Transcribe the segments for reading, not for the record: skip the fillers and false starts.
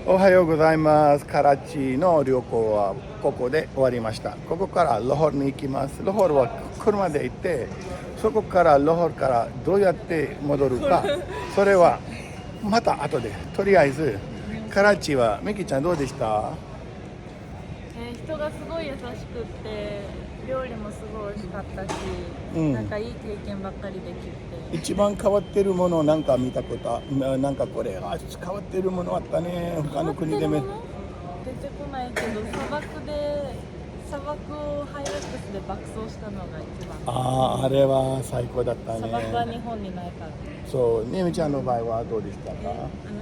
おはようございます。カラチの旅行はここで終わりました。ここからラホールに行きます。ラホールは車で行って、そこからラホールからどうやって戻るか、それはまた後で。とりあえずカラチはミキちゃんどうでした？人がすごい優しくって、料理もすごい美味しかったし、なんかいい経験ばっかりできて。一番変わってるものなんか見たこと、なんかこれ変わってるものあったね。他の国でも出てこないけど、砂漠をハイラックスで爆走したのが一番。あれは最高だったね。砂漠は日本にないから。そう、ねみちゃんの場合はどうでしたか？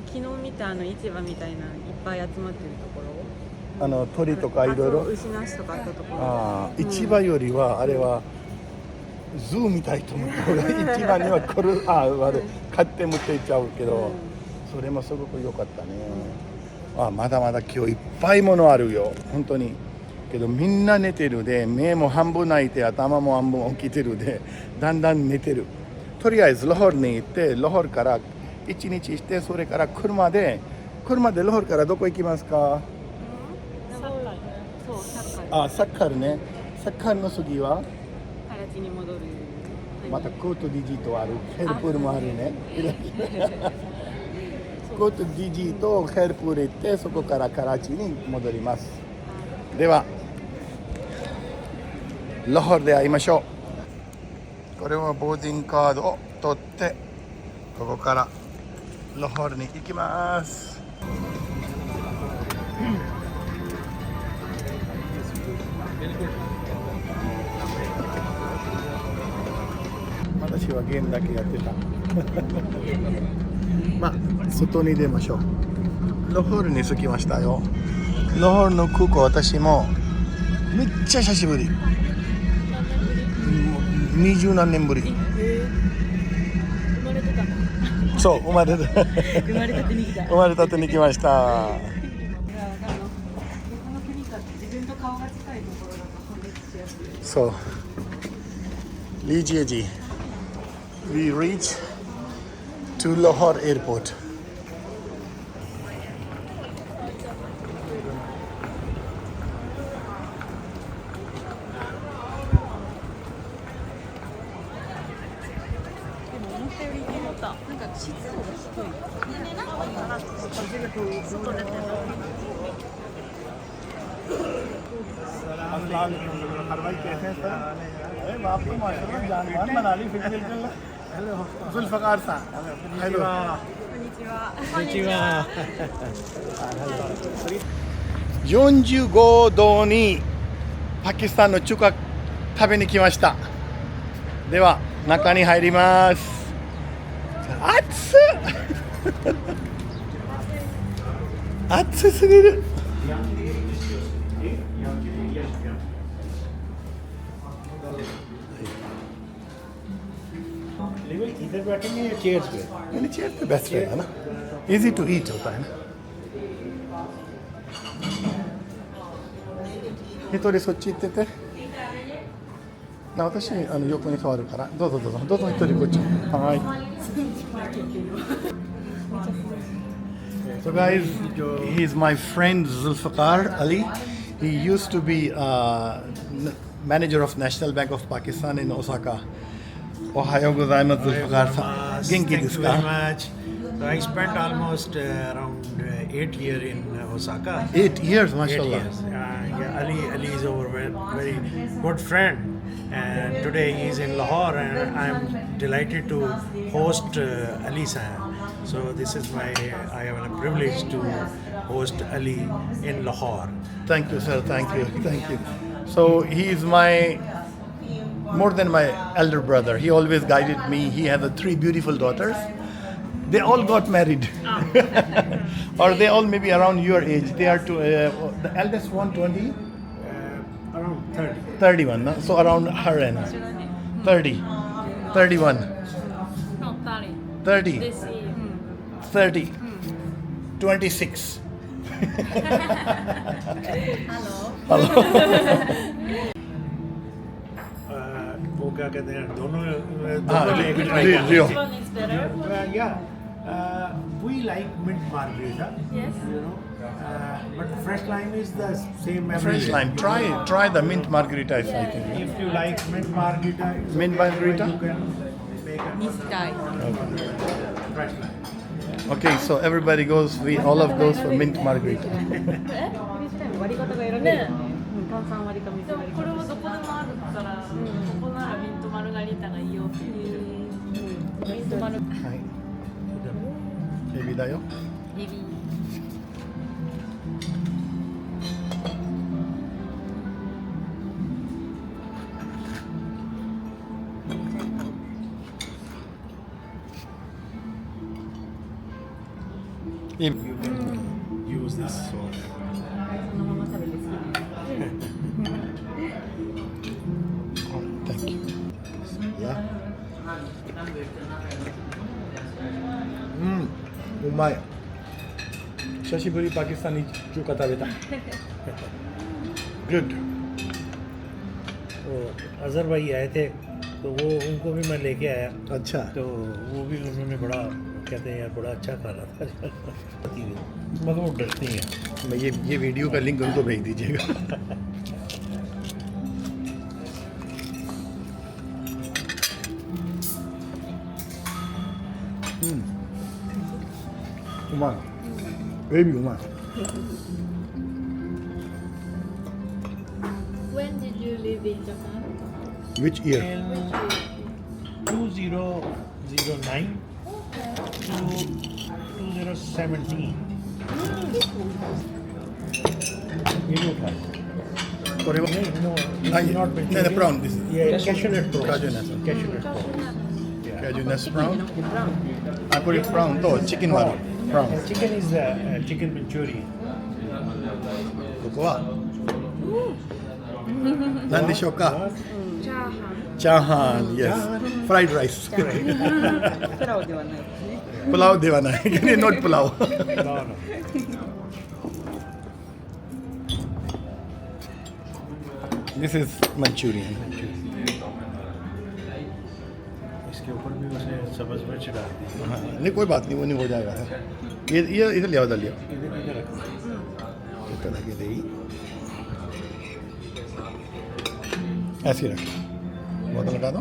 昨日見た市場みたいないっぱい集まってるところ、鳥とかいろいろ牛なしとかあったところ、市場よりはあれはズーみたいと思った方が市場には来る買って持っていっちゃうけど、それもすごく良かったね。まだまだ今日いっぱいものあるよ本当に。けどみんな寝てるで、目も半分開いて頭も半分起きてるで、だんだん寝てる。とりあえずラホールに行って、ラホールから1日して、それから車でラホールからどこ行きますか？サッカーね。サッカーの次はカラチに戻る。またコートディジートある、ヘルプールもあるね。コートディジーとヘルプール行って、そこからカラチに戻ります。ではラホールで会いましょう。これはボーディングカードを取って、ここからラホールに行きます。私はゲームだけやってた。外に出ましょう。ラホールに着きましたよ。ラホールの空港、私もめっちゃ久しぶり。20何年ぶり。生まれてたの？そう、生まれたてに来ました。どこの国か自分と顔が近いところだと判別しやすい。そう。リージエジ。We reach to Lahore Airport. Zulfikar सा हेलो 45度にパキスタンの中華食べに来ました。では中に入ります。暑っ暑すぎる。इधर बैठेंगे या चेयर्स पे? मैंने चेयर पे बेस्ट रहेगा ना, इजी टू ईट होता है ना।一人そっち行ってて、私横に座るから、どうぞ一人こっち。はい。So guys, he's my friend Zulfikar Ali. He used to be manager of National Bank of Pakistan in Osaka. おはようございます。Zulfikarさん、元気ですか？ So I spent almost around 8 years in Osaka. 8 years, 8 mashallah. years. Yeah, Ali is our very good friend, and today he is in Lahore, and I am delighted to host Ali Sahab. So this is I have a privilege to host Ali in Lahore. Thank you, sir. Thank you. So he is more than my elder brother. He always guided me. He has 3 beautiful daughters. They all got married. Or they all maybe around your age. They are the eldest one 20? Around 30. 31. No? So around her end. 30. 31. No, 30. 30. This year. 30. 26. Hello. क्या कहते हैं दोनों हाँ, लेके रि- try रि- करते रियो। Which one is better? हैं। Yeah, we like mint margarita. Yes. You know, but fresh lime is the same. Fresh everywhere. lime. Try the mint margarita. I think. If you like mint margarita, it's Mint okay, margarita? you can make a ミスタイ fresh lime. Okay, so everybody goes. All of goes for mint margarita. 割り方が選べるよね炭酸割りか水でも割りかこれはどこでもあるから、ここならミントマルガリータがいいよっていう。ミントマルはい。エビだよ。エビ。エビ You can use this sauce. そのまま食べて好き Thank you. Yeah. うまい。久しぶりパキスタンに中華食べた。Good. तो अजहर भाई आए थे तो वो उनको भी मैं लेके आया अच्छा। तो वो भी उन्होंने बड़ा कहते हैं यार बड़ा अच्छा खाना था मगर वो डरती हैं मैं ये वीडियो का लिंक उनको भेज दीजिएगा।うまい。エビうまい。 When did you live in Japan? Which year? in 2009 to 2017 ये जो था これは नहीं no Ah, it's yeah. not No, the prawn, this is- yeah cashew nut prawn Cashew nut. cashew nut prawn yeah. カジュナスプラウン。ブラウンあ、これプラウンとチキンもある。プラウン。 chicken is chicken manchurian ここは何でしょうか。チャーハン。チャーハン、yes。フライドライス。プラオではないですねプラウではない。not プラウ。 no no This is Manchurian. इसके ऊपर भी उसे सब्ज मिर्च डाल दी हाँ, नहीं कोई बात नहीं, वो नहीं हो जाएगा। ये इधर लिया उधर लिया। इधर रखो इस तरह के दही ऐसे ही रखो। बोतल लगा दो।